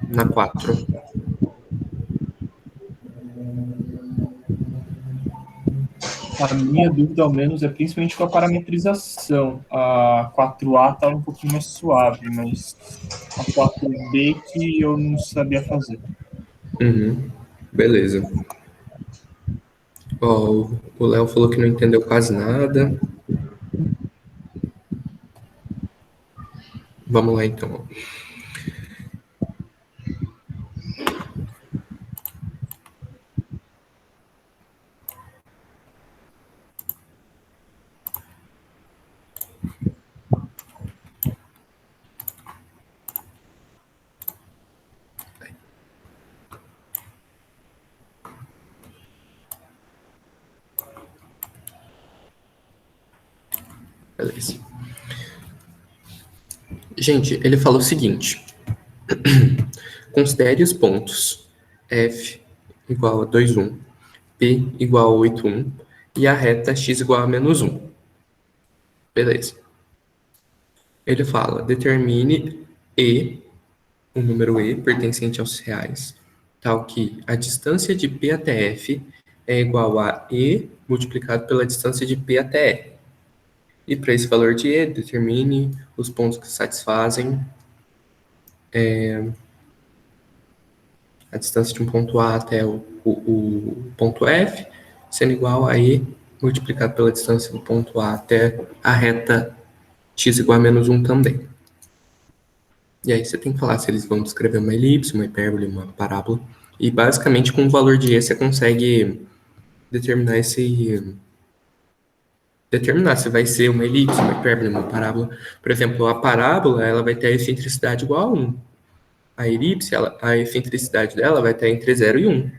na 4. A minha dúvida, ao menos, é principalmente com a parametrização. A 4A estava um pouquinho mais suave, mas a 4B que eu não sabia fazer. Beleza. Ó, o Léo falou que não entendeu quase nada. Vamos lá, então. Beleza. Gente, ele falou o seguinte. Considere os pontos f igual a 2, 1, p igual a 8, 1 e a reta x igual a menos 1. Beleza. Ele fala, determine o número e pertencente aos reais, tal que a distância de p até f é igual a e multiplicado pela distância de p até r. E para esse valor de e, determine os pontos que satisfazem a distância de um ponto A até o ponto F, sendo igual a E multiplicado pela distância do ponto A até a reta x igual a menos 1 também. E aí você tem que falar se eles vão descrever uma elipse, uma hipérbole, uma parábola. E basicamente com o valor de E você consegue determinar se vai ser uma elipse, uma hipérbole, uma parábola. Por exemplo, a parábola ela vai ter a excentricidade igual a 1. A elipse, a excentricidade dela vai estar entre 0 e 1.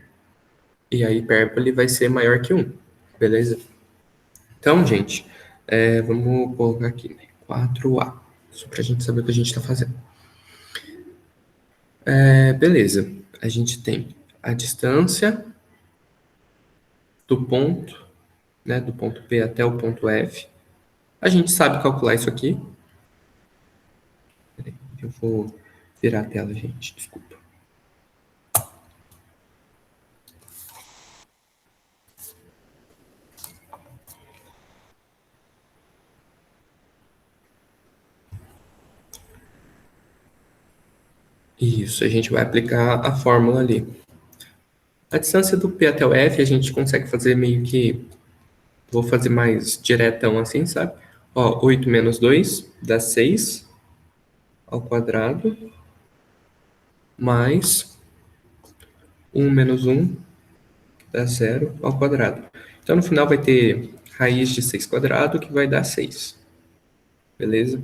E a hipérbole vai ser maior que 1. Beleza? Então, gente, vamos colocar aqui, né? 4A. Só para a gente saber o que a gente está fazendo. Beleza. A gente tem a distância do ponto, né? Do ponto P até o ponto F. A gente sabe calcular isso aqui. Peraí, eu vou virar a tela, gente. Desculpa. Isso, a gente vai aplicar a fórmula ali. A distância do P até o F a gente consegue fazer meio que... Vou fazer mais diretão assim, sabe? Ó, 8 menos 2 dá 6 ao quadrado, mais 1 menos 1 dá 0 ao quadrado. Então, no final vai ter raiz de 6 quadrado, que vai dar 6. Beleza?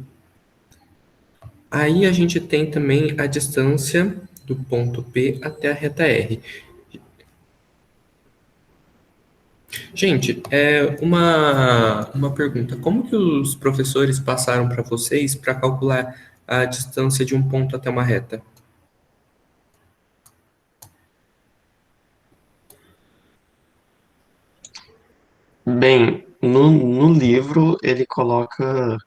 Aí a gente tem também a distância do ponto P até a reta R. Gente, uma pergunta. Como que os professores passaram para vocês para calcular a distância de um ponto até uma reta? Bem, no livro ele coloca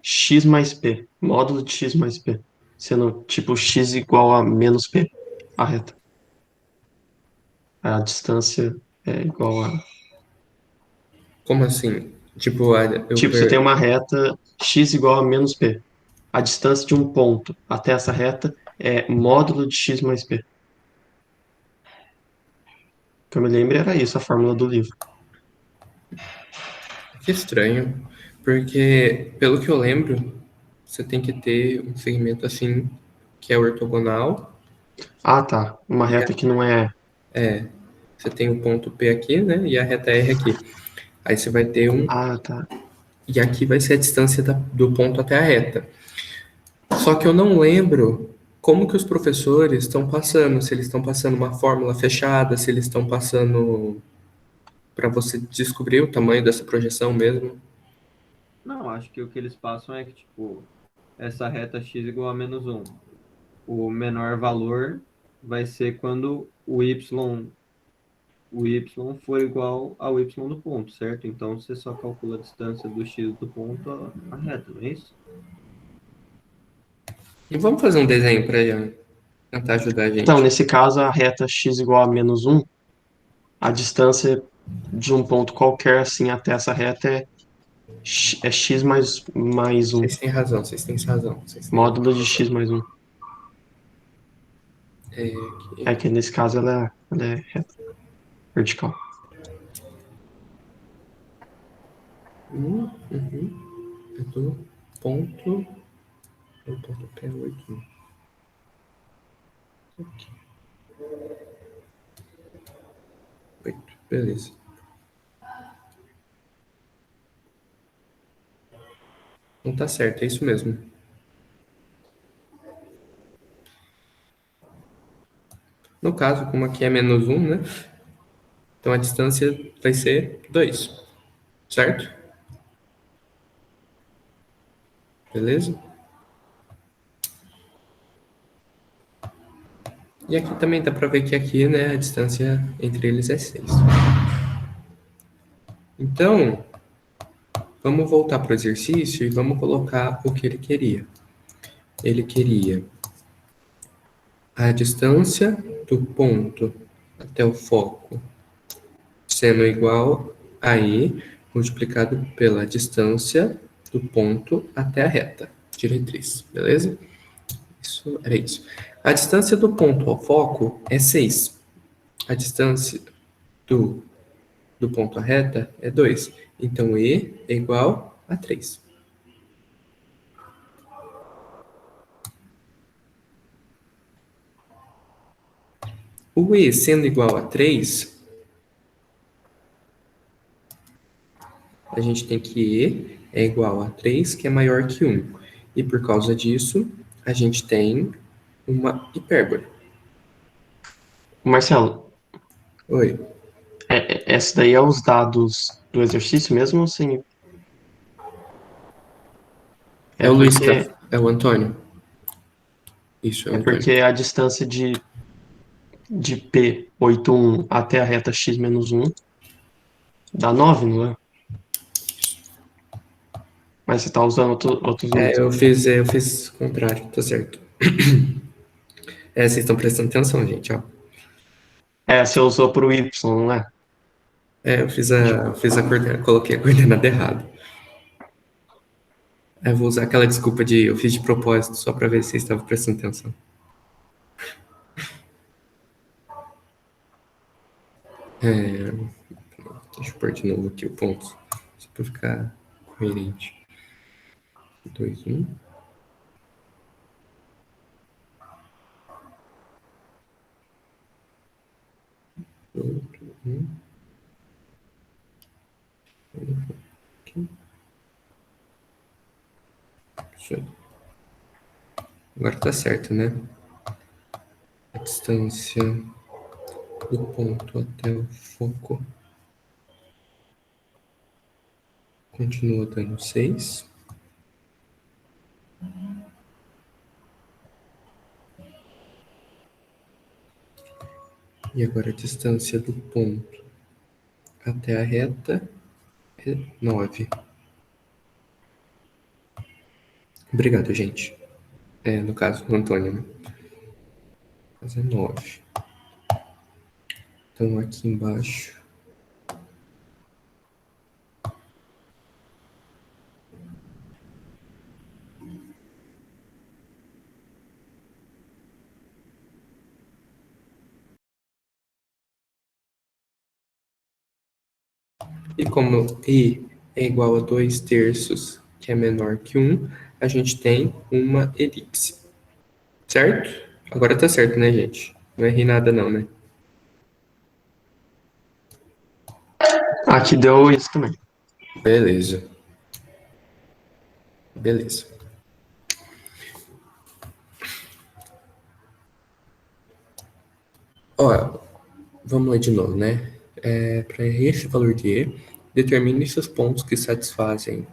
x mais p, módulo de x mais p, sendo tipo x igual a menos p, a reta. A distância é igual a... Como assim? Tipo, Tipo, você tem uma reta x igual a menos p. A distância de um ponto até essa reta é módulo de x mais p. Que eu me lembro era isso, a fórmula do livro. Que estranho, porque pelo que eu lembro, você tem que ter um segmento assim que é ortogonal. Ah, tá. Uma reta que não é... Você tem o ponto P aqui, né? E a reta R aqui. Aí você vai ter um. Ah, tá. E aqui vai ser a distância do ponto até a reta. Só que eu não lembro como que os professores estão passando, se eles estão passando uma fórmula fechada, se eles estão passando para você descobrir o tamanho dessa projeção mesmo. Não, acho que o que eles passam é que, tipo, essa reta x igual a menos 1. O menor valor vai ser quando o y for igual ao y do ponto, certo? Então você só calcula a distância do x do ponto à reta, não é isso? E vamos fazer um desenho para tentar ajudar a gente. Então, nesse caso, a reta x igual a menos 1, a distância de um ponto qualquer, assim, até essa reta é x mais 1. Vocês têm razão, vocês têm razão. Vocês têm Módulo de x mais 1. aqui. É que nesse caso ela é reta, vertical. Uhum. É do ponto. O ponto P é 8. Aqui. 8. Beleza. Não tá certo, é isso mesmo. No caso, como aqui é menos 1, né? Então a distância vai ser 2, certo? Beleza? E aqui também dá para ver que aqui, né, a distância entre eles é 6. Então, vamos voltar para o exercício e vamos colocar o que ele queria. Ele queria a distância do ponto até o foco sendo igual a I multiplicado pela distância do ponto até a reta diretriz, beleza? Isso era isso. A distância do ponto ao foco é 6. A distância do ponto à reta é 2. Então, E é igual a 3. O E sendo igual a 3, a gente tem que E é igual a 3, que é maior que 1. E por causa disso, a gente tem uma hipérbole. Marcelo, Oi. essa daí é os dados do exercício mesmo ou sim? É o Luiz, porque, é o Antônio. Isso, é o é Antônio. porque a distância de P81 até a reta x menos 1 dá 9, não é? Mas você está usando outros números. Eu fiz o contrário, tá certo. Vocês estão prestando atenção, gente, ó. Você usou para o y, não é? Eu fiz a coordenada, coloquei a coordenada errada. Eu vou usar aquela desculpa de eu fiz de propósito, só para ver se vocês estavam prestando atenção. Deixa eu pôr de novo aqui o ponto, só para ficar coerente. 2, 1. Outro, 1. Aqui. Isso aí. Agora tá certo, né? A distância do ponto até o foco continua dando 6. E agora a distância do ponto até a reta é 9. Obrigado, gente. No caso do Antônio, né? Mas é 9. Então aqui embaixo. E como I é igual a 2 terços, que é menor que 1, a gente tem uma elipse. Certo? Agora tá certo, né, gente? Não errei nada não, né? Aqui deu isso também. Beleza. Beleza. Ó, vamos lá de novo, né? Para esse valor de E, determine se os pontos que satisfazem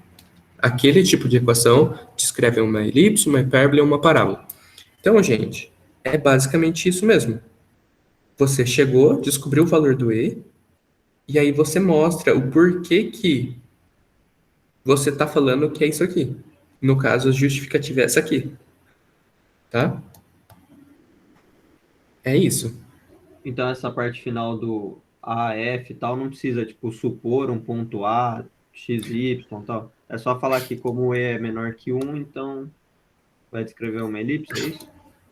aquele tipo de equação descrevem uma elipse, uma hipérbole ou uma parábola. Então, gente, é basicamente isso mesmo. Você chegou, descobriu o valor do E, e aí você mostra o porquê que você está falando que é isso aqui. No caso, a justificativa é essa aqui. tá? É isso. Então essa parte final do A, F e tal, não precisa, tipo, supor um ponto A, x, y e tal. É só falar que como E é menor que 1, então vai descrever uma elipse, é isso?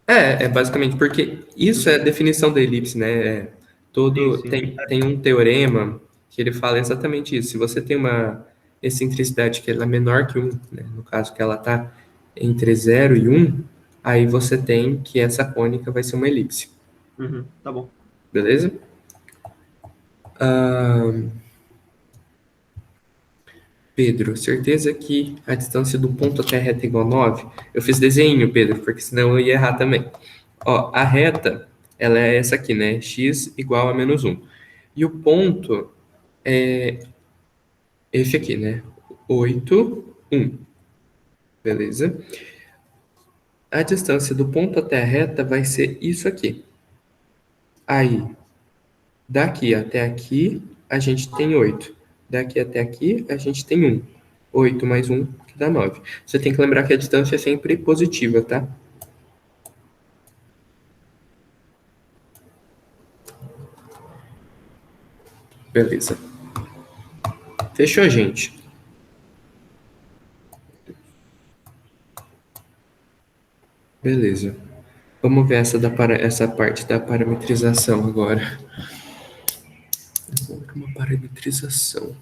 É basicamente porque isso é a definição da elipse, né? Sim, Todo, sim. tem um teorema que ele fala exatamente isso. Se você tem uma excentricidade que ela é menor que 1, né? No caso que ela está entre 0 e 1, aí você tem que essa cônica vai ser uma elipse. Uhum, tá bom. Beleza? Pedro, certeza que a distância do ponto até a reta é igual a 9? Eu fiz desenho, Pedro, porque senão eu ia errar também. Ó, a reta, ela é essa aqui, né? X igual a menos 1. E o ponto é esse aqui, né? 8, 1. Beleza? A distância do ponto até a reta vai ser isso aqui. Aí, daqui até aqui, a gente tem 8. Daqui até aqui, a gente tem 1. 8 mais 1, que dá 9. Você tem que lembrar que a distância é sempre positiva, tá? Beleza. Fechou, gente? Beleza. Vamos ver essa parte da parametrização agora. Vamos ver uma parametrização.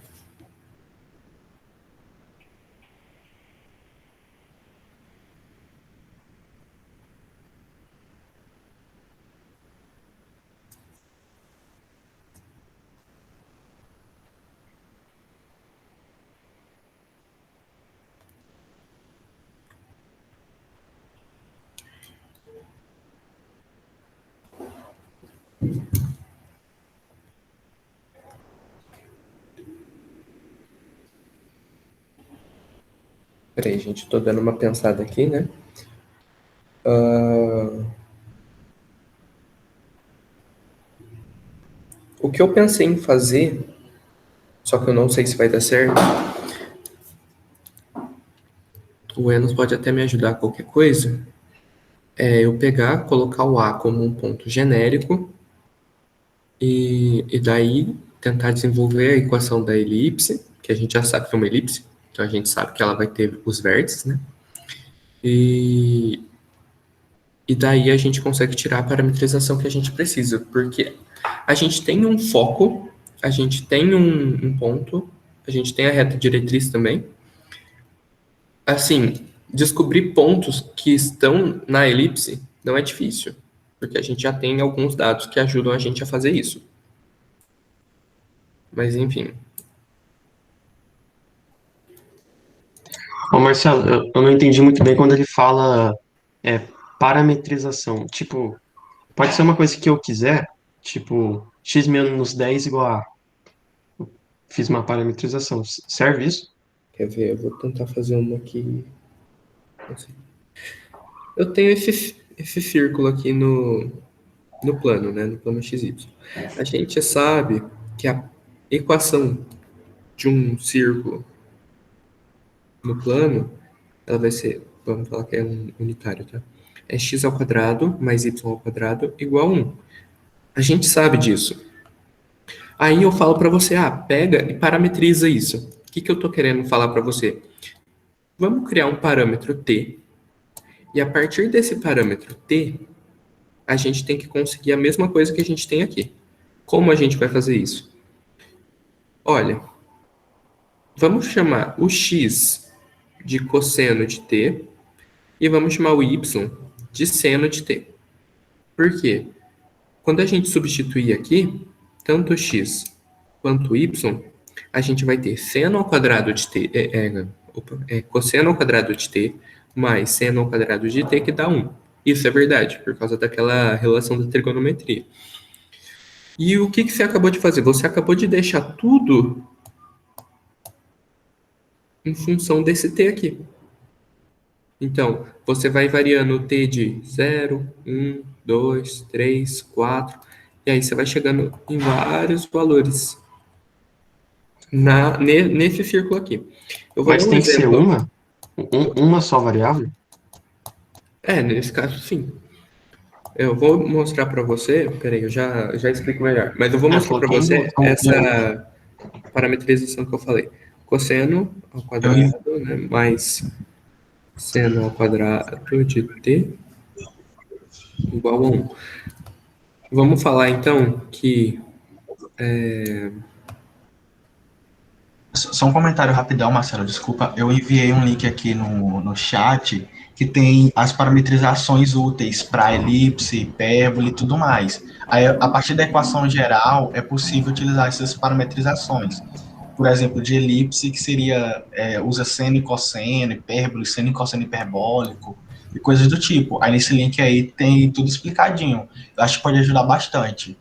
Peraí, gente, tô dando uma pensada aqui, né? O que eu pensei em fazer, só que eu não sei se vai dar certo, o Enos pode até me ajudar a qualquer coisa, é eu pegar, colocar o A como um ponto genérico e daí tentar desenvolver a equação da elipse, que a gente já sabe que é uma elipse, então a gente sabe que ela vai ter os vértices, né? E daí a gente consegue tirar a parametrização que a gente precisa, porque a gente tem um foco, a gente tem um ponto, a gente tem a reta diretriz também. Assim, descobrir pontos que estão na elipse não é difícil, porque a gente já tem alguns dados que ajudam a gente a fazer isso. Mas enfim. Ô, Marcelo, eu não entendi muito bem quando ele fala parametrização. Tipo, pode ser uma coisa que eu quiser, tipo, x menos 10 igual a. Fiz uma parametrização. Serve isso? Quer ver? Eu vou tentar fazer uma aqui. Não sei. Eu tenho esse círculo aqui no plano, né? No plano XY. A gente sabe que a equação de um círculo no plano, ela vai ser, vamos falar que é um unitário, tá? É x ao quadrado mais y ao quadrado igual a 1. A gente sabe disso. Aí eu falo para você, pega e parametriza isso. O que eu estou querendo falar para você? Vamos criar um parâmetro t, e a partir desse parâmetro t, a gente tem que conseguir a mesma coisa que a gente tem aqui. Como a gente vai fazer isso? Olha, vamos chamar o x de cosseno de t e vamos chamar o y de seno de t. Por quê? Quando a gente substituir aqui, tanto x quanto y, a gente vai ter seno ao quadrado de t, cosseno ao quadrado de t, mais seno ao quadrado de t, que dá 1. Isso é verdade, por causa daquela relação da trigonometria. E o que você acabou de fazer? Você acabou de deixar tudo em função desse t aqui. Então, você vai variando o t de 0, 1, 2, 3, 4, e aí você vai chegando em vários valores nesse círculo aqui. Eu vou Mas dar um tem que ser exemplo. uma só variável? Nesse caso, sim. Eu vou mostrar para você, peraí, eu já explico melhor, mas eu vou mostrar para coloquei em você dúvida. essa parametrização que eu falei. Cosseno ao quadrado, né, mais seno ao quadrado de t igual a 1. Vamos falar, então, que... Só um comentário rapidão, Marcelo, desculpa. Eu enviei um link aqui no chat que tem as parametrizações úteis para elipse, hipérbole e tudo mais. Aí, a partir da equação geral, é possível utilizar essas parametrizações. Por exemplo, de elipse, que seria, usa seno e cosseno, hipérbole, seno e cosseno hiperbólico, e coisas do tipo. Aí, nesse link aí, tem tudo explicadinho. Eu acho que pode ajudar bastante.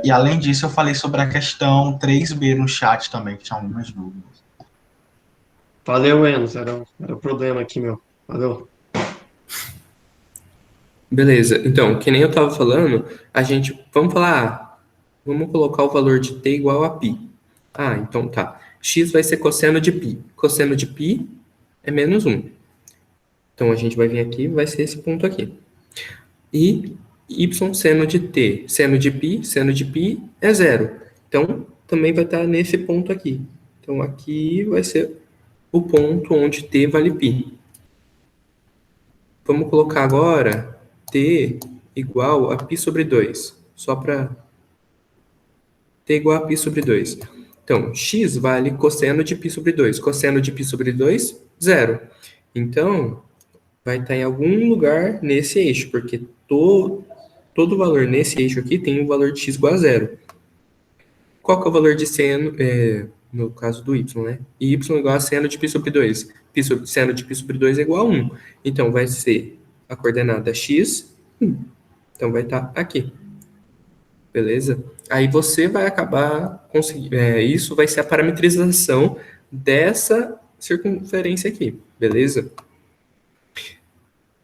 E além disso, eu falei sobre a questão 3B no chat também, que tinha algumas dúvidas. Valeu, Enos. Era o problema aqui, meu. Valeu. Beleza, então, que nem eu estava falando, vamos falar, vamos colocar o valor de t igual a π. Então tá, x vai ser cosseno de π. Cosseno de π é menos 1. Então a gente vai vir aqui, vai ser esse ponto aqui. E y seno de t, seno de π é 0. Então também vai estar nesse ponto aqui. Então aqui vai ser o ponto onde t vale π. Vamos colocar agora t igual a π sobre 2. Só para t igual a π sobre 2. Então, x vale cosseno de π sobre 2. Cosseno de π sobre 2, 0. Então, vai estar em algum lugar nesse eixo, porque todo valor nesse eixo aqui tem um valor de x igual a 0. Qual que é o valor de seno, no caso do y, né? Y igual a seno de π sobre 2. Seno de π sobre 2 é igual a 1. Então, vai ser a coordenada x, 1. Então, vai estar aqui. Beleza? Aí você vai acabar conseguindo... isso vai ser a parametrização dessa circunferência aqui. Beleza?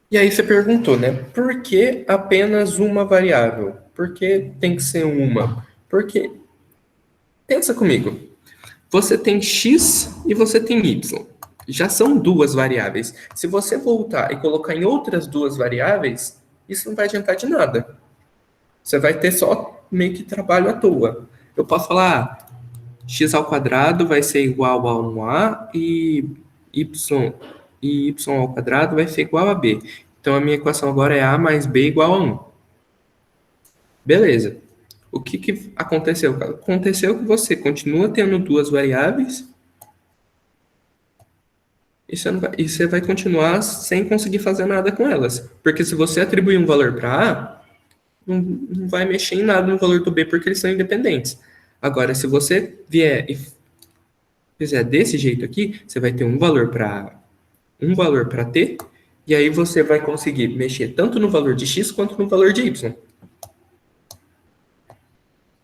E aí você perguntou, né? Por que apenas uma variável? Por que tem que ser uma? Porque, pensa comigo, você tem x e você tem y. Já são duas variáveis. Se você voltar e colocar em outras duas variáveis, isso não vai adiantar de nada. Você vai ter só meio que trabalho à toa. Eu posso falar, x ao quadrado vai ser igual a 1a e y ao quadrado vai ser igual a b. Então, a minha equação agora é a mais b igual a 1. Beleza. O que aconteceu? Aconteceu que você continua tendo duas variáveis e você vai continuar sem conseguir fazer nada com elas. Porque se você atribuir um valor para a, não vai mexer em nada no valor do b, porque eles são independentes. Agora, se você vier e fizer desse jeito aqui, você vai ter um valor para t, e aí você vai conseguir mexer tanto no valor de x quanto no valor de y.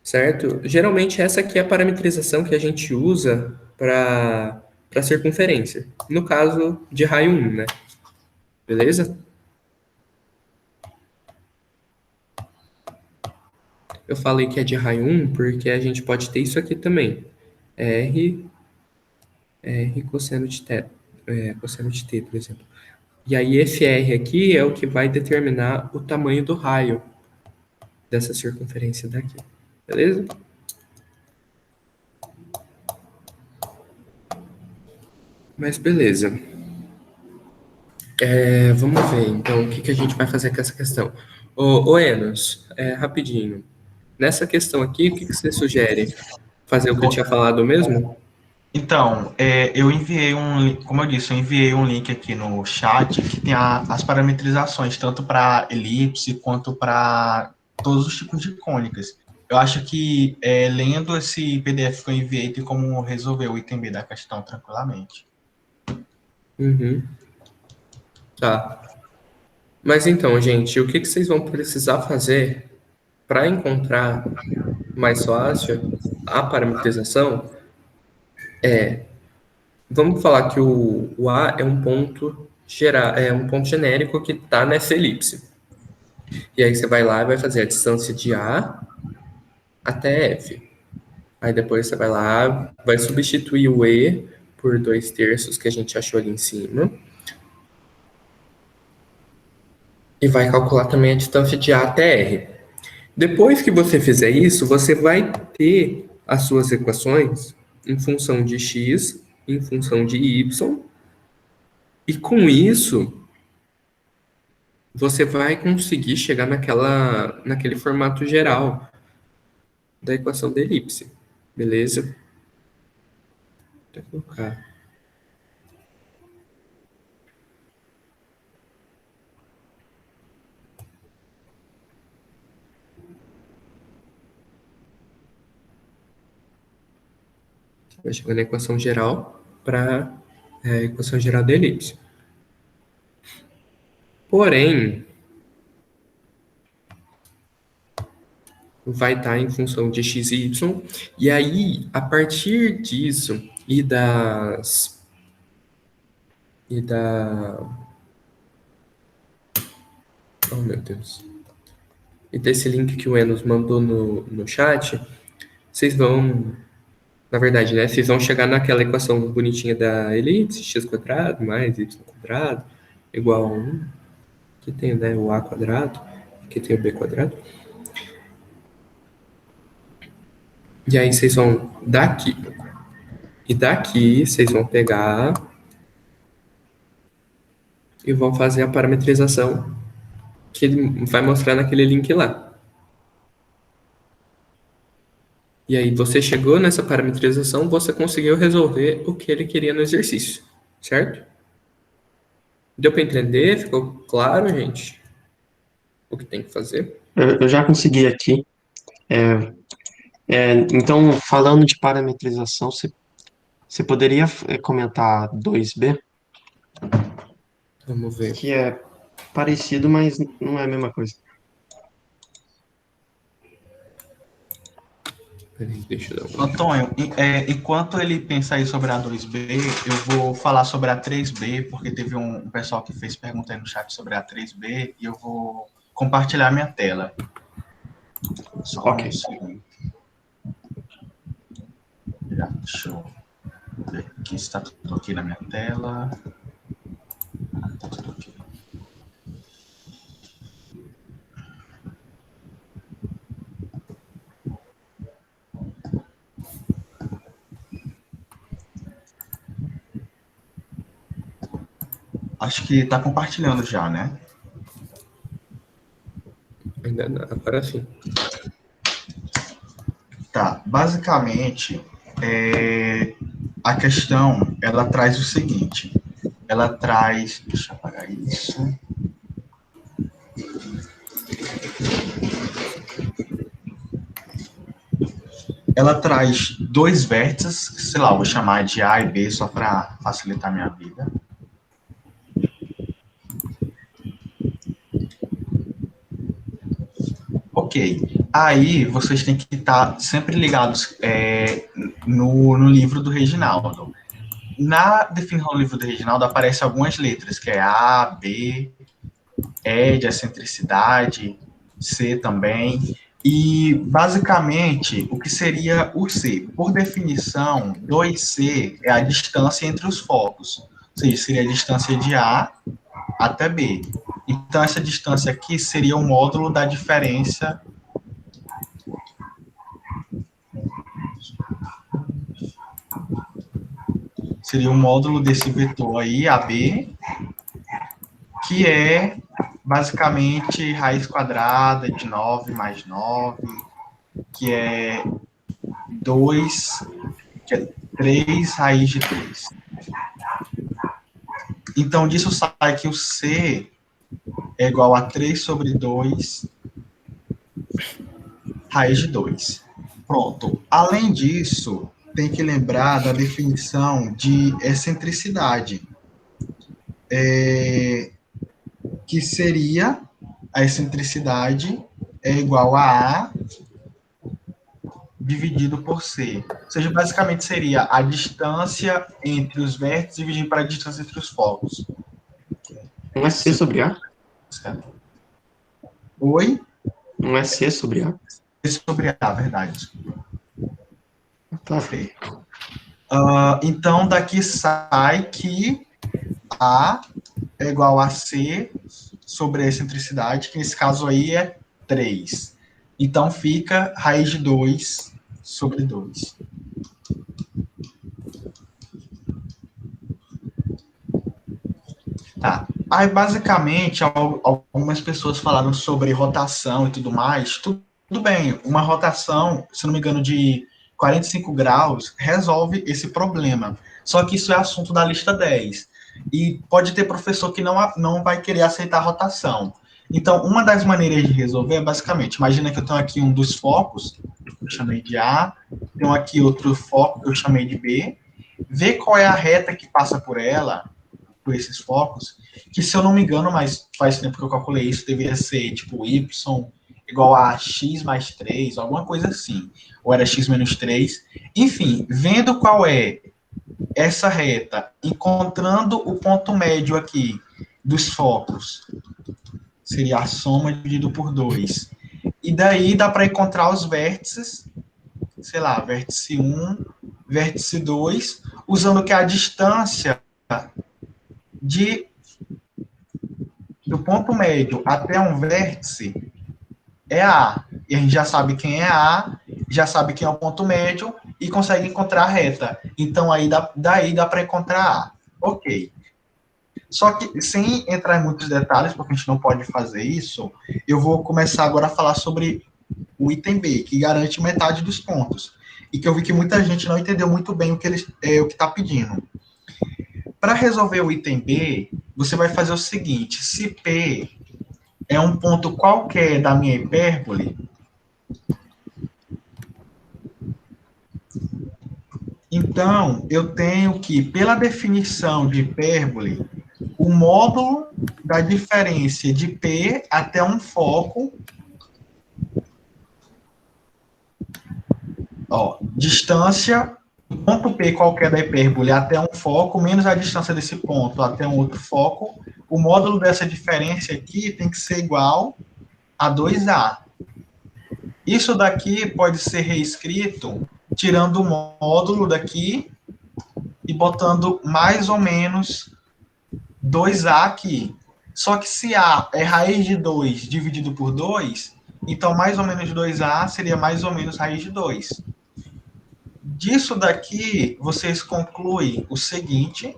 Certo? Geralmente essa aqui é a parametrização que a gente usa para circunferência. No caso de raio 1, né? Beleza? Eu falei que é de raio 1 porque a gente pode ter isso aqui também. R cosseno de t, por exemplo. E aí esse R aqui é o que vai determinar o tamanho do raio dessa circunferência daqui. Beleza? Mas beleza. Vamos ver, então, o que a gente vai fazer com essa questão. Ô Enos, rapidinho. Nessa questão aqui, o que você sugere? Fazer o que eu tinha falado mesmo? Então, eu enviei como eu disse, eu enviei um link aqui no chat que tem as parametrizações, tanto para elipse quanto para todos os tipos de cônicas. Eu acho que, lendo esse PDF que eu enviei, tem como resolver o item B da questão tranquilamente. Uhum. Tá. Mas então, gente, o que vocês vão precisar fazer para encontrar mais fácil a parametrização vamos falar que o A é um ponto genérico que está nessa elipse. E aí você vai lá e vai fazer a distância de A até F. Aí depois você vai lá, vai substituir o E por 2/3 que a gente achou ali em cima. e vai calcular também a distância de A até R. Depois que você fizer isso, você vai ter as suas equações em função de x, em função de y, e com isso você vai conseguir chegar naquele formato geral da equação da elipse, beleza? Vou colocar. Vai chegar na equação geral para a equação geral da elipse. Porém, vai estar em função de x e y, e aí, a partir disso e da oh meu Deus, e desse link que o Enos mandou no chat, vocês vão, na verdade, né, vocês vão chegar naquela equação bonitinha da elipse, x² mais y² igual a 1, que tem, né, o a², que tem o b². E aí vocês vão daqui. E daqui vocês vão pegar e vão fazer a parametrização que ele vai mostrar naquele link lá. E aí você chegou nessa parametrização, você conseguiu resolver o que ele queria no exercício, certo? Deu para entender? Ficou claro, gente? O que tem que fazer? Eu já consegui aqui. Então, falando de parametrização, você poderia comentar 2B, Vamos ver. que é parecido, mas não é a mesma coisa. Peraí, deixa eu dar Antônio, enquanto ele pensa aí sobre a 2B, eu vou falar sobre a 3B, porque teve um pessoal que fez pergunta aí no chat sobre a 3B, e eu vou compartilhar minha tela. Só Ok. um segundo. Já, deixa eu ver aqui se está tudo aqui na minha tela. Está tudo aqui. Acho que está compartilhando já, né? Ainda não, agora sim. Tá, basicamente, a questão, ela traz o seguinte, ela traz, deixa eu apagar isso, ela traz dois vértices, sei lá, eu vou chamar de A e B só para facilitar a minha vida. Ok, aí vocês têm que estar sempre ligados no livro do Reginaldo. Na definição do livro do Reginaldo aparecem algumas letras, que é A, B, E de excentricidade, C também, e basicamente o que seria o C? Por definição, 2C é a distância entre os focos, ou seja, seria a distância de A até B. Então, essa distância aqui seria o módulo da diferença seria o módulo desse vetor aí, AB, que é basicamente raiz quadrada de 9 mais 9, que é 2, que é 3 raiz de 2. Então, disso sai que o C é igual a 3 sobre 2 raiz de 2. Pronto. Além disso, tem que lembrar da definição de excentricidade, que seria a excentricidade é igual a A dividido por C. Ou seja, basicamente seria a distância entre os vértices dividido para a distância entre os focos. Não é C sobre A? Certo? Oi? Não é C sobre A? C sobre A, verdade. Tá. Então, daqui sai que A é igual a C sobre a excentricidade, que nesse caso aí é 3. Então fica raiz de 2 sobre 2. Tá. Aí, basicamente, algumas pessoas falaram sobre rotação e tudo mais. Tudo bem, uma rotação, se não me engano, de 45 graus resolve esse problema. Só que isso é assunto da lista 10. E pode ter professor que não vai querer aceitar a rotação. Então, uma das maneiras de resolver é, basicamente, imagina que eu tenho aqui um dos focos, eu chamei de A, tenho aqui outro foco, que eu chamei de B, ver qual é a reta que passa por ela, por esses focos, que se eu não me engano, mas faz tempo que eu calculei isso, deveria ser tipo y igual a x mais 3, alguma coisa assim, ou era x menos 3. Enfim, vendo qual é essa reta, encontrando o ponto médio aqui dos focos, seria a soma dividido por 2. E daí dá para encontrar os vértices, sei lá, vértice 1, vértice 2, usando que a distância do ponto médio até um vértice é A. E a gente já sabe quem é A, já sabe quem é o ponto médio e consegue encontrar a reta. Então, daí dá para encontrar A. Ok. Só que, sem entrar em muitos detalhes, porque a gente não pode fazer isso, eu vou começar agora a falar sobre o item B, que garante metade dos pontos. E que eu vi que muita gente não entendeu muito bem o que está pedindo. Para resolver o item B, você vai fazer o seguinte: se P é um ponto qualquer da minha hipérbole, então eu tenho que, pela definição de hipérbole, o módulo da diferença de P até um foco, distância, ponto P qualquer da hipérbole até um foco, menos a distância desse ponto até um outro foco, o módulo dessa diferença aqui tem que ser igual a 2A. Isso daqui pode ser reescrito tirando o módulo daqui e botando mais ou menos 2A aqui. Só que se A é raiz de 2 dividido por 2, então mais ou menos 2A seria mais ou menos raiz de 2. Disso daqui, vocês concluem o seguinte: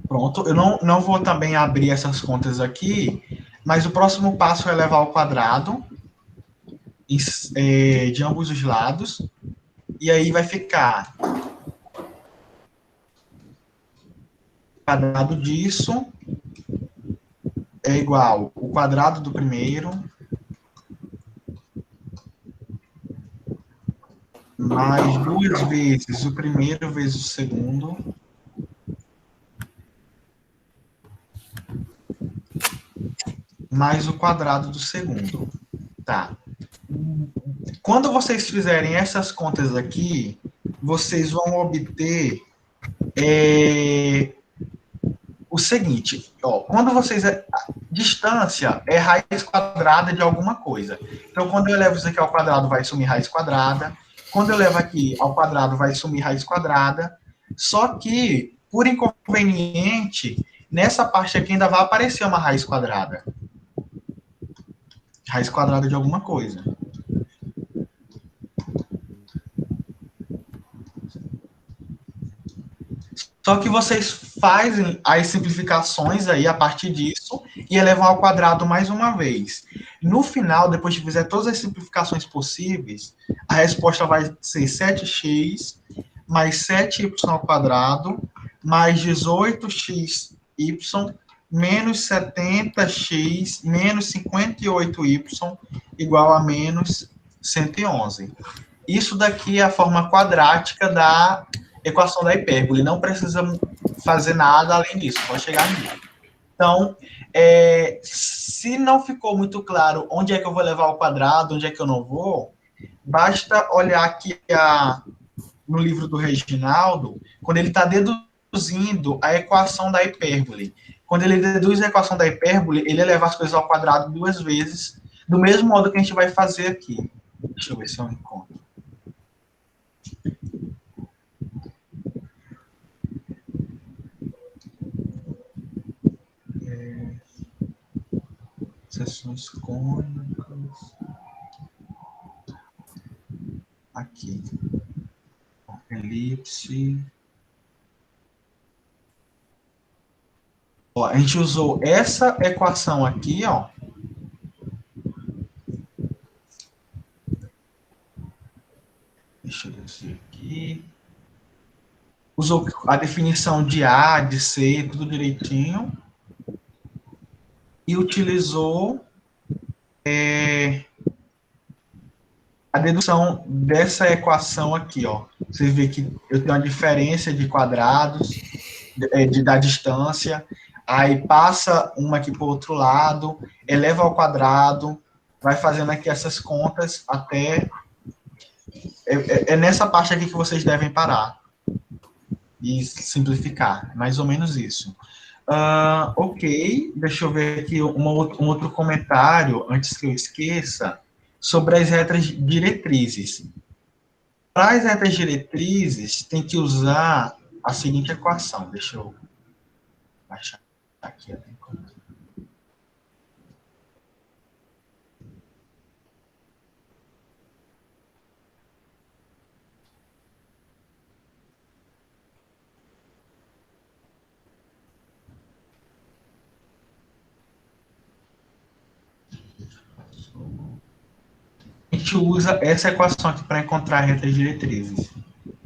pronto, eu não vou também abrir essas contas aqui, mas o próximo passo é levar ao quadrado de ambos os lados, e aí vai ficar o quadrado disso é igual o quadrado do primeiro mais 2 vezes o primeiro vezes o segundo mais o quadrado do segundo. Tá. Quando vocês fizerem essas contas aqui, vocês vão obter o seguinte, quando vocês... Distância é raiz quadrada de alguma coisa. Então, quando eu levo isso aqui ao quadrado, vai sumir raiz quadrada. Quando eu levo aqui ao quadrado, vai sumir raiz quadrada. Só que, por inconveniente, nessa parte aqui ainda vai aparecer uma raiz quadrada. Raiz quadrada de alguma coisa. Só que vocês fazem as simplificações aí a partir disso e elevam ao quadrado mais uma vez. No final, depois de fizer todas as simplificações possíveis, a resposta vai ser 7x mais 7y ao quadrado mais 18xy menos 70x menos 58y igual a menos 111. Isso daqui é a forma quadrática da equação da hipérbole. Não precisa fazer nada além disso, pode chegar nisso. Então, se não ficou muito claro onde é que eu vou levar ao quadrado, onde é que eu não vou, basta olhar aqui no livro do Reginaldo, quando ele está deduzindo a equação da hipérbole. Quando ele deduz a equação da hipérbole, ele eleva as coisas ao quadrado 2 vezes, do mesmo modo que a gente vai fazer aqui. Deixa eu ver se eu encontro. equações cônicas. Aqui. Elipse. Ó, a gente usou essa equação aqui, ó. Deixa eu descer aqui. Usou a definição de A, de C, tudo direitinho. E utilizou a dedução dessa equação aqui, ó. Você vê que eu tenho uma diferença de quadrados, da distância, aí passa uma aqui para o outro lado, eleva ao quadrado, vai fazendo aqui essas contas até... É nessa parte aqui que vocês devem parar e simplificar, mais ou menos isso. Ok, deixa eu ver aqui um outro comentário, antes que eu esqueça, sobre as retas diretrizes. Para as retas diretrizes, tem que usar a seguinte equação. Deixa eu baixar aqui. A gente usa essa equação aqui para encontrar retas diretrizes,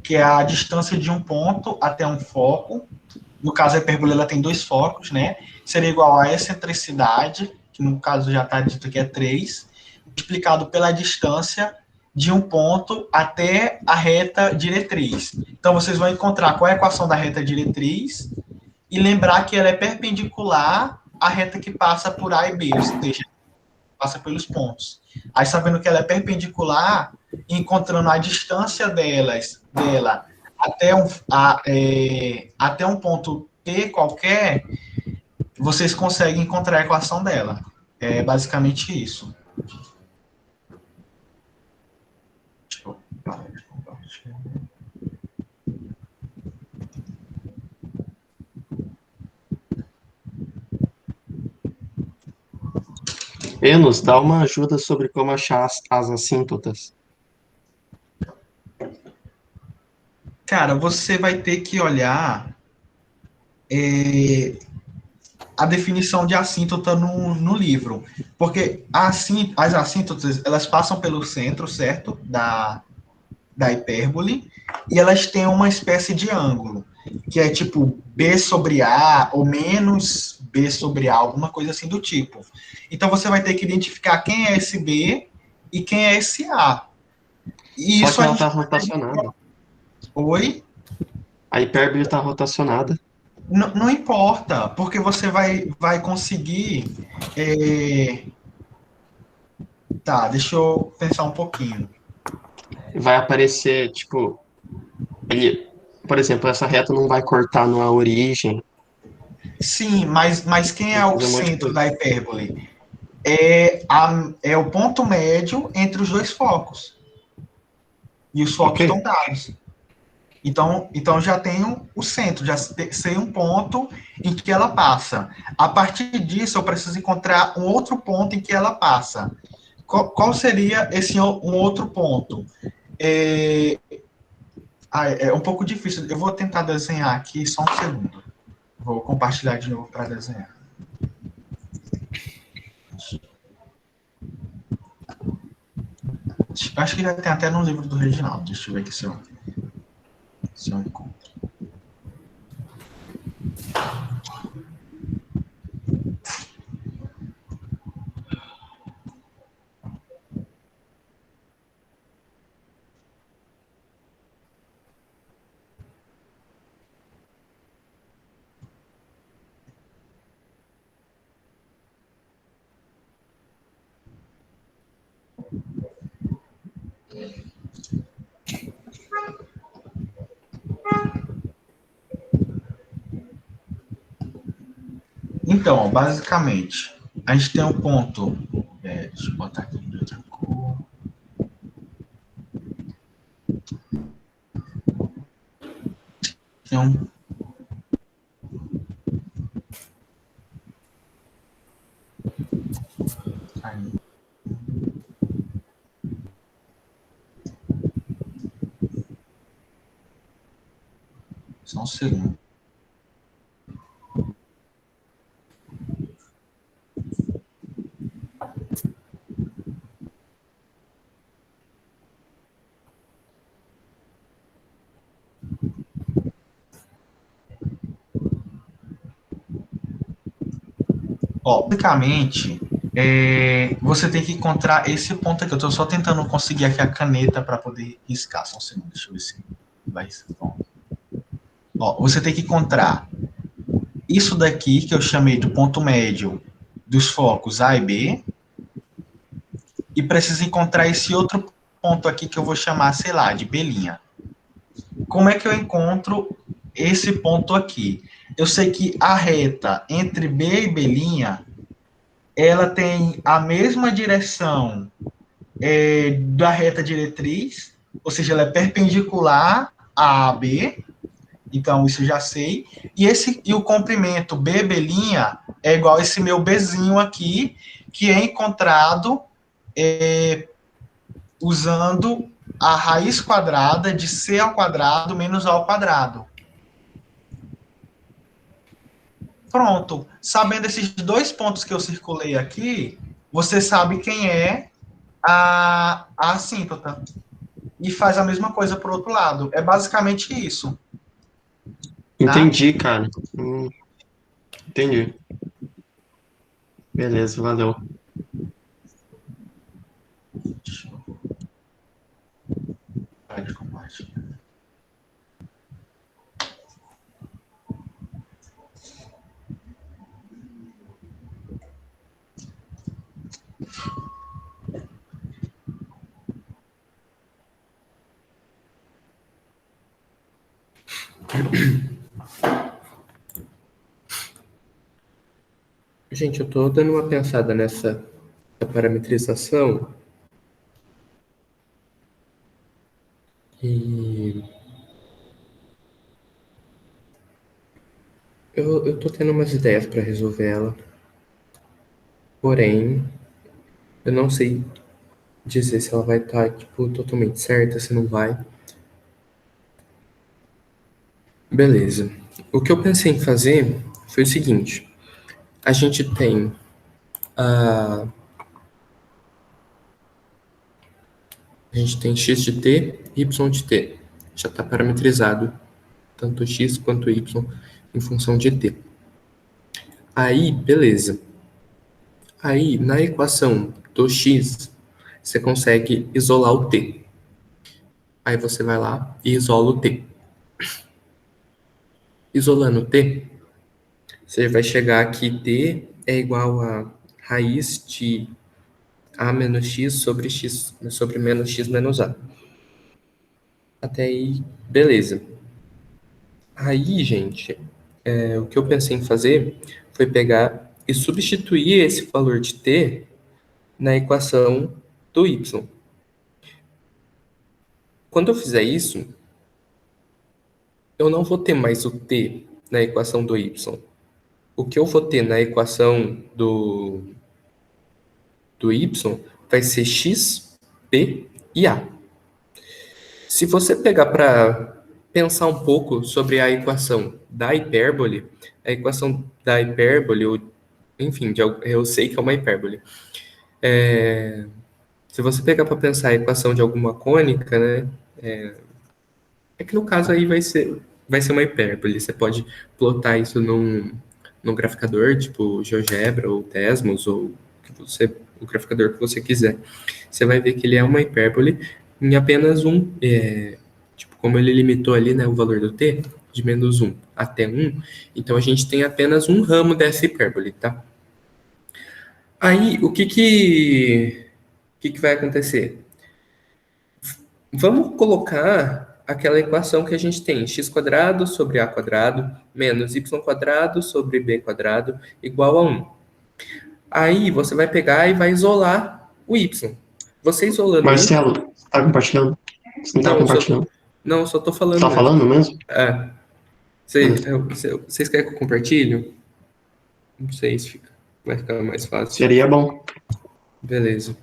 que é a distância de um ponto até um foco. No caso, a hipérbole ela tem dois focos, né? Seria igual a excentricidade, que no caso já está dito que é 3, multiplicado pela distância de um ponto até a reta diretriz. Então, vocês vão encontrar qual é a equação da reta diretriz e lembrar que ela é perpendicular à reta que passa por A e B, ou seja, passa pelos pontos. Aí, sabendo que ela é perpendicular, encontrando a distância dela até um ponto P qualquer, vocês conseguem encontrar a equação dela. É basicamente isso. Deixa eu parar de compartilhar. Enos, dá uma ajuda sobre como achar as assíntotas. Cara, você vai ter que olhar a definição de assíntota no livro, porque as assíntotas, elas passam pelo centro, certo? Da hipérbole, e elas têm uma espécie de ângulo, que é tipo B sobre A, ou menos B sobre A, alguma coisa assim do tipo. Então, você vai ter que identificar quem é esse B e quem é esse A. E Só isso que a ela gente... está rotacionada. Oi? A hipérbole está rotacionada. Não importa, porque você vai conseguir... Tá, deixa eu pensar um pouquinho. Vai aparecer, tipo, por exemplo, essa reta não vai cortar numa origem. Sim, mas quem é Vai o fazer um monte de centro coisa. da hipérbole? É o ponto médio entre os dois focos. E os focos Ok. estão dados. Então já tenho o centro, já sei um ponto em que ela passa. A partir disso, eu preciso encontrar um outro ponto em que ela passa. Qual seria esse um outro ponto? É um pouco difícil. Eu vou tentar desenhar aqui, só um segundo. Vou compartilhar de novo para desenhar. Acho que já tem até no livro do Reginaldo. Deixa eu ver aqui se eu encontro. Então, basicamente, a gente tem um ponto. Deixa eu botar aqui de outra cor. Tem um. um segundo. Ó, basicamente, você tem que encontrar esse ponto aqui. Eu estou só tentando conseguir aqui a caneta para poder riscar. Só um segundo, deixa eu ver se vai ser bom. Ó, você tem que encontrar isso daqui, que eu chamei do ponto médio dos focos A e B, e precisa encontrar esse outro ponto aqui que eu vou chamar, sei lá, de B'. Como é que eu encontro esse ponto aqui? Eu sei que a reta entre B e B', ela tem a mesma direção da reta diretriz, ou seja, ela é perpendicular a AB, então isso eu já sei. E o comprimento BB' é igual a esse meu Bzinho aqui, que é encontrado usando a raiz quadrada de C ao quadrado menos A ao quadrado. Pronto. Sabendo esses dois pontos que eu circulei aqui, você sabe quem é a assíntota. E faz a mesma coisa para o outro lado. É basicamente isso. Entendi, cara. Entendi. Beleza, valeu. Deixa eu parar de compartilhar. Gente, eu tô dando uma pensada nessa parametrização e eu tô tendo umas ideias para resolver ela. Porém, eu não sei dizer se ela vai estar, tipo, totalmente certa, se não vai. Beleza. O que eu pensei em fazer foi o seguinte. A gente tem x de t e y de t. Já está parametrizado tanto x quanto y em função de t. Aí, beleza. Aí, na equação do x, você consegue isolar o t. Aí você vai lá e isola o t. Isolando o t, você vai chegar que t é igual a raiz de a menos x sobre menos x menos a. Até aí, beleza. Aí, gente, o que eu pensei em fazer foi pegar e substituir esse valor de t na equação do y. Quando eu fizer isso, eu não vou ter mais o t na equação do y. O que eu vou ter na equação do y vai ser x, p e a. Se você pegar para pensar um pouco sobre a equação da hipérbole, a equação da hipérbole, enfim, eu sei que é uma hipérbole. Se você pegar para pensar a equação de alguma cônica, né, é que no caso aí vai ser uma hipérbole. Você pode plotar isso num graficador, tipo GeoGebra ou Tesmos, ou o graficador que você quiser. Você vai ver que ele é uma hipérbole em apenas tipo, como ele limitou ali, né, o valor do t, de menos 1 até 1, então a gente tem apenas um ramo dessa hipérbole, tá? Aí, o que vai acontecer? Vamos colocar aquela equação que a gente tem, x² sobre a² menos y² sobre b² igual a 1. Aí você vai pegar e vai isolar o y. Você isolando Marcelo, tá compartilhando? Você não tá compartilhando? Não, só tô falando Tá mesmo. falando mesmo? É. Vocês querem que eu compartilhe? Não sei se vai ficar mais fácil. Seria bom. Beleza.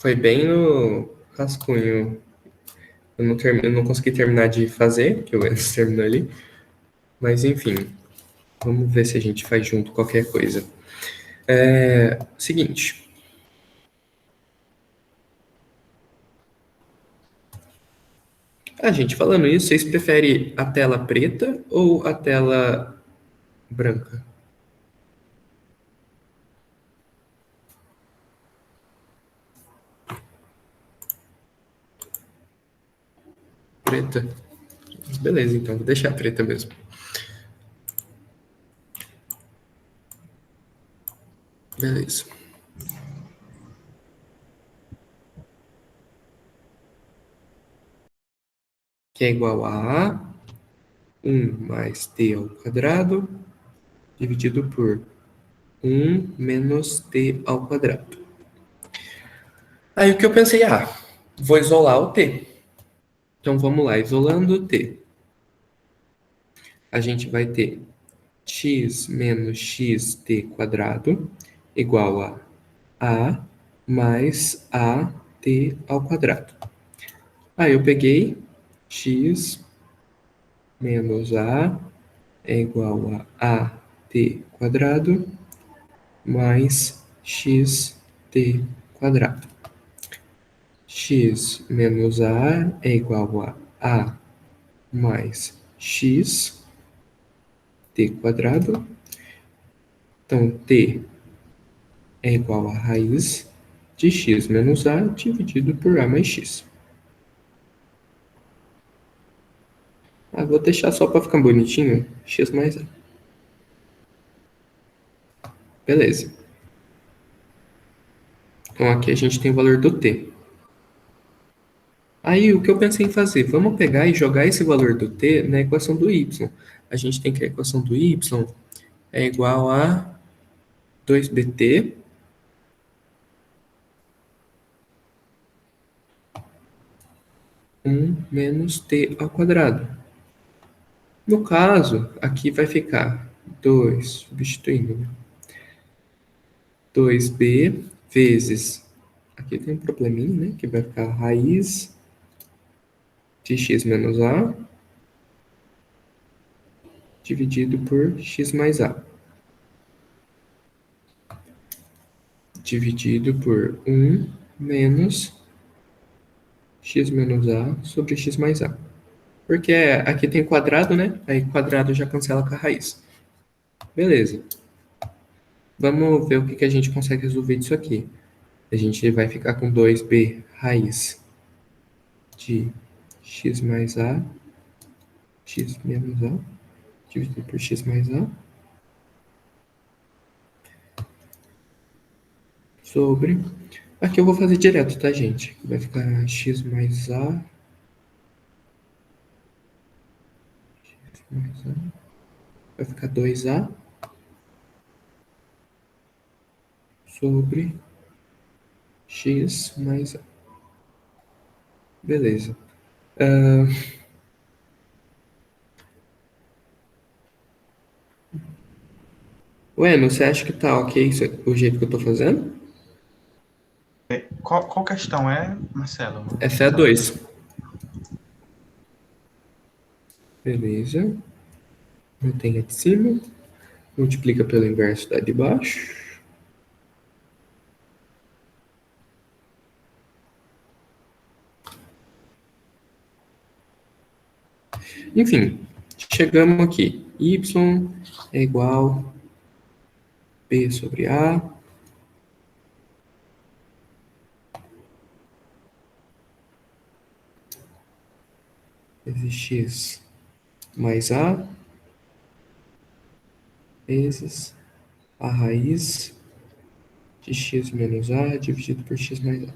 Foi bem no rascunho. Eu não consegui terminar de fazer, que o Enes terminou ali. Mas enfim, vamos ver se a gente faz junto qualquer coisa. Seguinte. Gente, falando isso, vocês preferem a tela preta ou a tela branca? Preta? Beleza, então, vou deixar preta mesmo. Beleza. Que é igual a 1 mais t ao quadrado dividido por 1 menos t ao quadrado. Aí o que eu pensei? Vou isolar o t. Então vamos lá, isolando o t. A gente vai ter x menos xt quadrado igual a mais at ao quadrado. Aí eu peguei x menos a é igual a at quadrado mais xt quadrado. X menos a é igual a mais x t quadrado. Então, t é igual a raiz de x menos a dividido por a mais x. Vou deixar só para ficar bonitinho, x mais a. Beleza. Então, aqui a gente tem o valor do t. Aí, o que eu pensei em fazer? Vamos pegar e jogar esse valor do t na equação do y. A gente tem que a equação do y é igual a 2bt menos t ao quadrado. No caso, aqui vai ficar 2, substituindo, 2b vezes, aqui tem um probleminha, né? Que vai ficar raiz de x menos a dividido por x mais a. Dividido por 1 menos x menos a sobre x mais a. Porque aqui tem quadrado, né? Aí quadrado já cancela com a raiz. Beleza. Vamos ver o que a gente consegue resolver disso aqui. A gente vai ficar com 2b raiz de x mais a, x menos a, dividido por x mais a, sobre... Aqui eu vou fazer direto, tá, gente? Vai ficar x mais a, x mais a, vai ficar 2a, sobre x mais a. Beleza. Você acha que tá ok o jeito que eu tô fazendo? Qual questão é, Marcelo? Essa é a 2. Beleza. Mantém a de cima. Multiplica pelo inverso da de baixo. Enfim, chegamos aqui. Y é igual P sobre A. Vezes X mais A. Vezes a raiz de X menos A dividido por X mais A.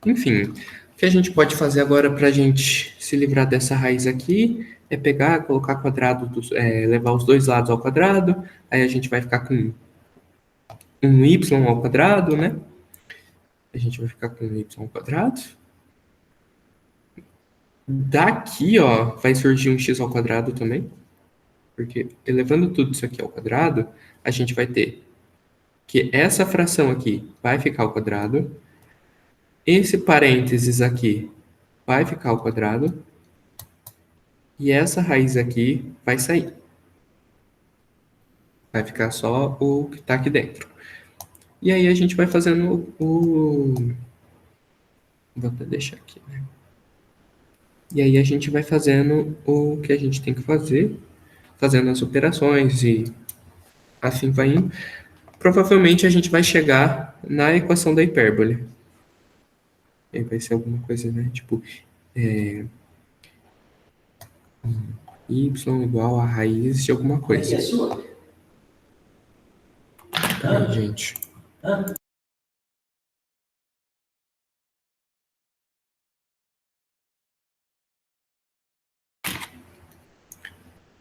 Enfim, o que a gente pode fazer agora para a gente se livrar dessa raiz aqui é pegar, colocar quadrado, levar os dois lados ao quadrado, aí a gente vai ficar com um y ao quadrado, né? A gente vai ficar com um y ao quadrado. Daqui, ó, vai surgir um x ao quadrado também, porque elevando tudo isso aqui ao quadrado, a gente vai ter que essa fração aqui vai ficar ao quadrado, esse parênteses aqui vai ficar ao quadrado, e essa raiz aqui vai sair. Vai ficar só o que está aqui dentro. E aí a gente vai fazendo o... Vou até deixar aqui, né? E aí a gente vai fazendo o que a gente tem que fazer, fazendo as operações e assim vai indo. Provavelmente a gente vai chegar na equação da hipérbole. Aí vai ser alguma coisa, né? Tipo, y igual a raiz de alguma coisa. Peraí, gente.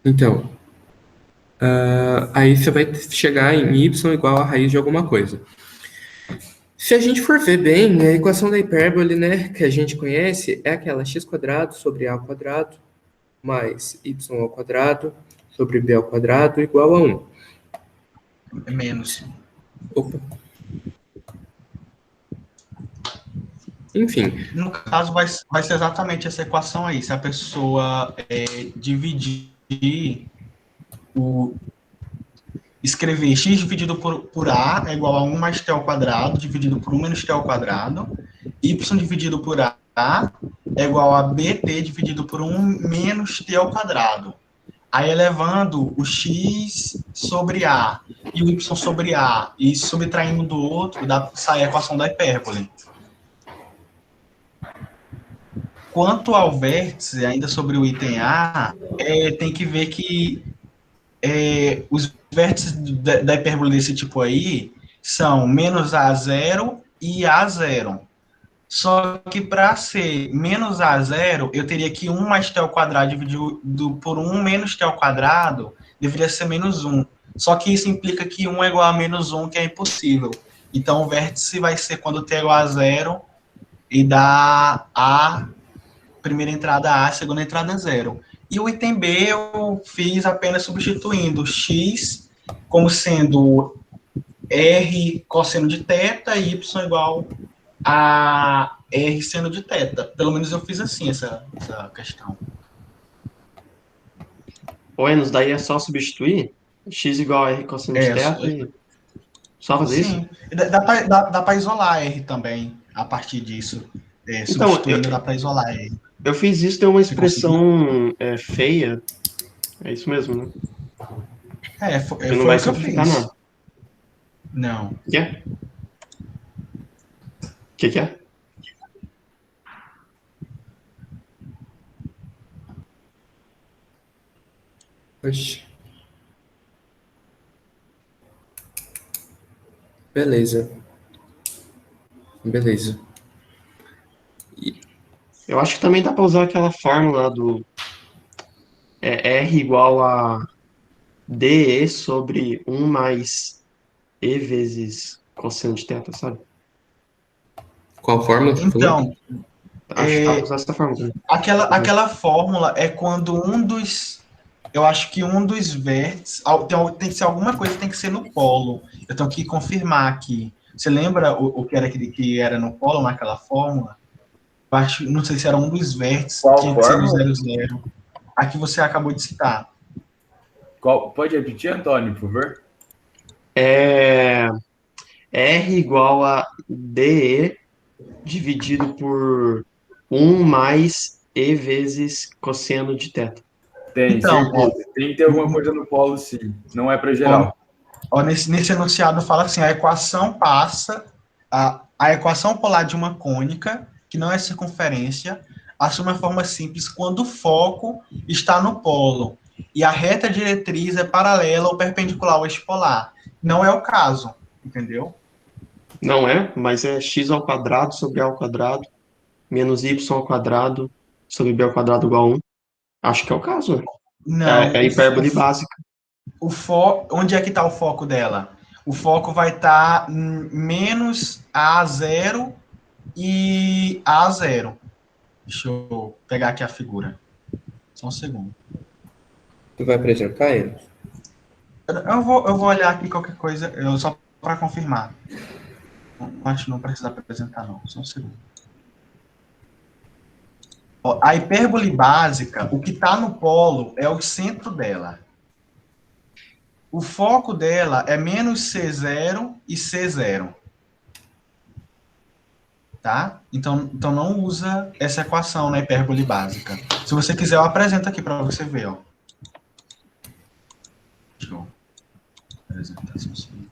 Então, aí você vai chegar em y igual a raiz de alguma coisa. Se a gente for ver bem, a equação da hipérbole, né, que a gente conhece, é aquela x² sobre a ao quadrado mais y ao quadrado sobre b ao quadrado igual a 1. É menos. Opa. Enfim, No caso, vai ser exatamente essa equação aí. Se a pessoa dividir escrever x dividido por a é igual a 1 mais t ao quadrado, dividido por 1 menos t ao quadrado, y dividido por a é igual a bt dividido por 1 menos t ao quadrado. Aí elevando o x sobre a e o y sobre a e subtraindo do outro, sai a equação da hipérbole. Quanto ao vértice, ainda sobre o item A, tem que ver que os vértices da hipérbole desse tipo aí são menos A0 e A0. Só que para ser menos A0, eu teria que 1 mais t ao quadrado dividido por 1 menos t ao quadrado deveria ser menos 1. Só que isso implica que 1 é igual a menos 1, que é impossível. Então, o vértice vai ser quando t é igual a 0 e dá a primeira entrada A, segunda entrada 0. E o item B eu fiz apenas substituindo x como sendo r cosseno de θ e y igual a r seno de θ. Pelo menos eu fiz assim essa questão. Ô, Enos, daí é só substituir x igual a r cosseno de θ e só fazer isso? Sim, dá para isolar R também, a partir disso. Então, Substituindo, dá para isolar R. Eu fiz isso, tem uma expressão feia. É isso mesmo, né? Foi não o vai que eu simplificar fiz. nada. Não. O que é? O que é? oxe. Beleza. Beleza. Eu acho que também dá para usar aquela fórmula do R igual a DE sobre 1 mais E vezes cosseno de θ, sabe? Qual fórmula que você falou? Então, Acho que dá para usar essa fórmula também. aquela fórmula é quando eu acho que um dos vértices, tem que ser alguma coisa que tem que ser no polo. Eu tenho que confirmar aqui. Você lembra o que era que era no polo naquela fórmula? Eu acho, não sei se era um dos vértices, Qual tinha que ser no fórmula? 00. A que você acabou de citar. Pode repetir, Antônio, por favor? É R igual a DE dividido por 1 mais E vezes cosseno de θ. Tem, Então, certeza. Tem que ter alguma coisa no polo, sim. Não é para geral. Nesse enunciado fala assim, a equação passa, a equação polar de uma cônica, que não é circunferência, assume a forma simples quando o foco está no polo e a reta diretriz é paralela ou perpendicular ao eixo polar. Não é o caso, entendeu? Não é, mas é x ao quadrado sobre a ao quadrado menos y ao quadrado sobre b ao quadrado igual a 1. Acho que é o caso, né? Não. É a hipérbole básica. Onde é que está o foco dela? O foco vai estar menos A0 e A0. Deixa eu pegar aqui a figura. Só um segundo. Tu vai apresentar ele? Eu vou olhar aqui qualquer coisa. Eu só para confirmar. Acho que não precisa apresentar, não. Só um segundo. Ó, a hipérbole básica, o que está no polo é o centro dela. O foco dela é menos C0 e C0. Tá? Então não usa essa equação na hipérbole básica. Se você quiser, eu apresento aqui para você ver. Ó. Deixa eu apresentar assim.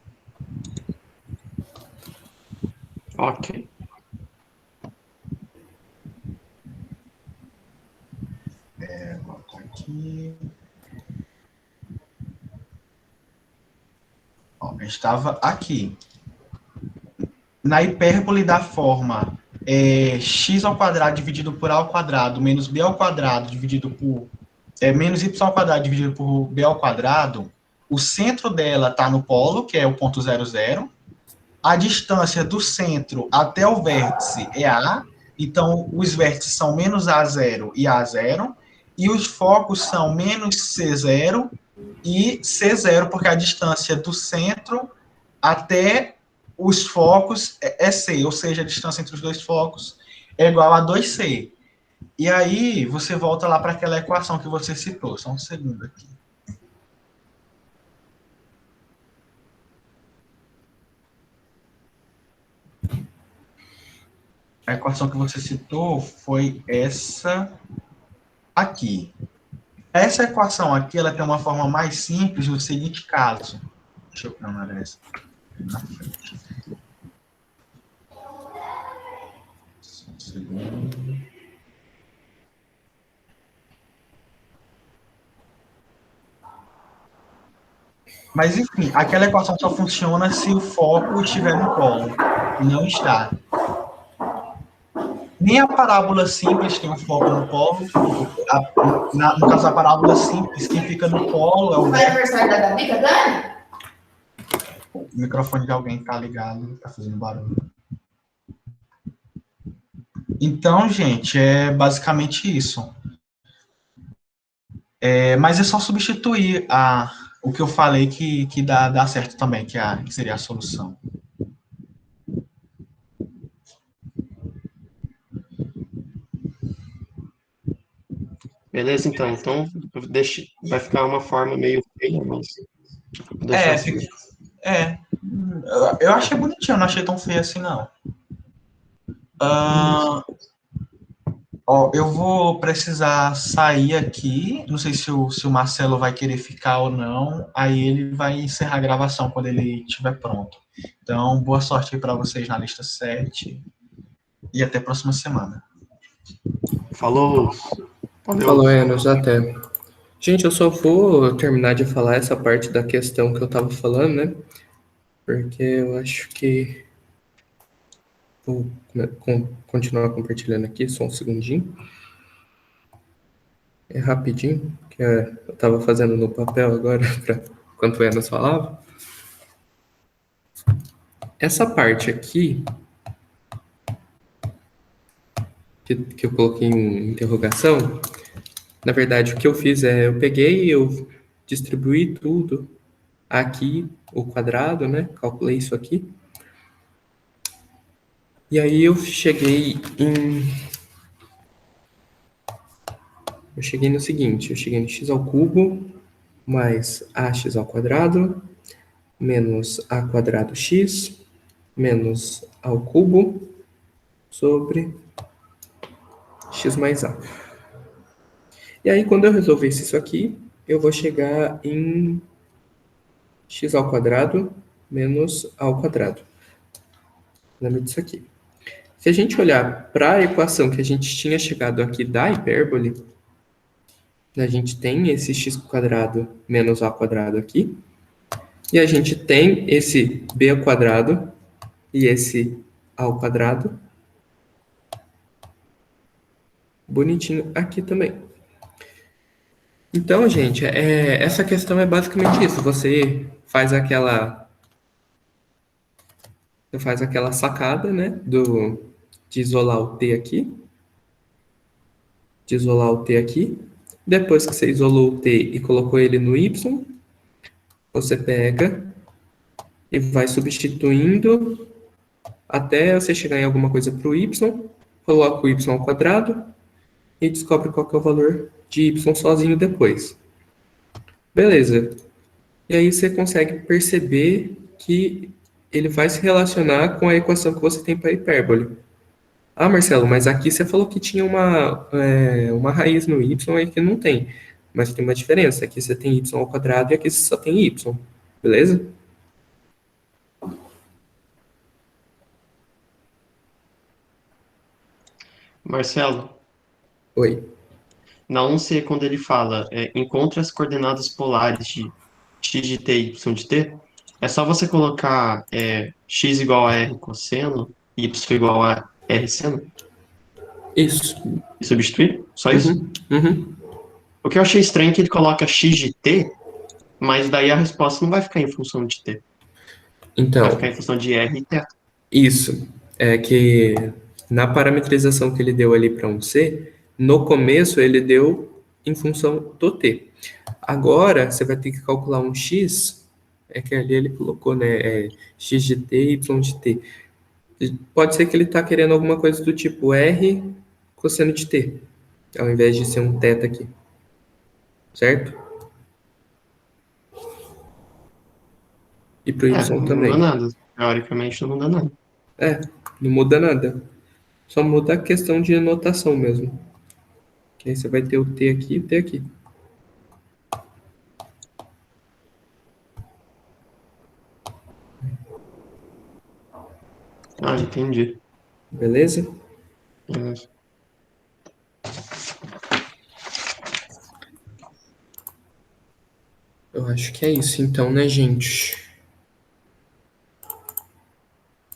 Ok. Vou colocar aqui. Ó, a gente estava aqui. Na hipérbole da forma x ao quadrado dividido por a ao quadrado menos b ao quadrado dividido por menos y ao quadrado dividido por b ao quadrado, o centro dela está no polo, que é o ponto 0, 0. A distância do centro até o vértice é A, então os vértices são menos A0 e A0, e os focos são menos C0 e C0, porque a distância do centro até os focos é C, ou seja, a distância entre os dois focos é igual a 2C. E aí, você volta lá para aquela equação que você citou. Só um segundo aqui. A equação que você citou foi essa aqui. Essa equação aqui, ela tem uma forma mais simples no seguinte caso. Deixa eu programar essa na frente. Só um segundo. Mas, enfim, aquela equação só funciona se o foco estiver no polo. E não está. Nem a parábola simples tem um foco no polo. No caso, a parábola simples, quem fica no polo é o... Vai aniversário da Gabi, Dani? O microfone de alguém está ligado, está fazendo barulho. Então, gente, é basicamente isso. Mas é só substituir o que eu falei que dá certo também, que seria a solução. Beleza, então. Então, vai ficar uma forma meio feia, mas vou deixar assim. Eu achei bonitinho, não achei tão feio assim, não. Eu vou precisar sair aqui, não sei se o Marcelo vai querer ficar ou não, aí ele vai encerrar a gravação quando ele estiver pronto. Então, boa sorte aí para vocês na lista 7 e até a próxima semana. Falou! Valeu. Falou, Enos, até. Gente, eu só vou terminar de falar essa parte da questão que eu tava falando, né? Porque eu acho que vou continuar compartilhando aqui, só um segundinho. É rapidinho, que eu tava fazendo no papel agora, enquanto o Enos falava. Essa parte aqui, que eu coloquei em interrogação, na verdade, o que eu fiz eu peguei, eu distribuí tudo aqui, o quadrado, né? Calculei isso aqui. E aí eu cheguei no seguinte, eu cheguei no x ao cubo mais ax ao quadrado menos a quadrado x menos ao cubo sobre x mais a. E aí, quando eu resolvesse isso aqui, eu vou chegar em x ao quadrado menos a ao quadrado. Lembra disso aqui. Se a gente olhar para a equação que a gente tinha chegado aqui da hipérbole, a gente tem esse x quadrado menos a ao quadrado aqui, e a gente tem esse b ao quadrado e esse a ao quadrado bonitinho aqui também. Então, gente, essa questão é basicamente isso. Você faz aquela sacada, né, de isolar o t aqui. Depois que você isolou o t e colocou ele no y, você pega e vai substituindo até você chegar em alguma coisa para o y, coloca o y ao quadrado e descobre qual que é o valor de y sozinho depois. Beleza. E aí você consegue perceber que ele vai se relacionar com a equação que você tem para a hipérbole. Ah, Marcelo, mas aqui você falou que tinha uma raiz no y e aqui não tem. Mas tem uma diferença. Aqui você tem y ao quadrado e aqui você só tem y. Beleza? Marcelo, Oi. na 11, quando ele fala encontre as coordenadas polares de x de t e y de t, é só você colocar x igual a r cosseno, y igual a r seno Isso. e substituir? Só isso? Uhum. O que eu achei estranho é que ele coloca x de t, mas daí a resposta não vai ficar em função de t. Então, Vai ficar em função de r e θ. isso. É que na parametrização que ele deu ali para um C, no começo ele deu em função do T. Agora, você vai ter que calcular um X, é que ali ele colocou, né, X de T, Y de T. Pode ser que ele está querendo alguma coisa do tipo R cosseno de T, ao invés de ser um θ aqui. Certo? E para o Y Não também. muda nada. Teoricamente não muda nada. Não muda nada. Só muda a questão de notação mesmo. Que aí você vai ter o T aqui e o T aqui. Ah, entendi. Beleza? Beleza. Eu acho que é isso então, né, gente?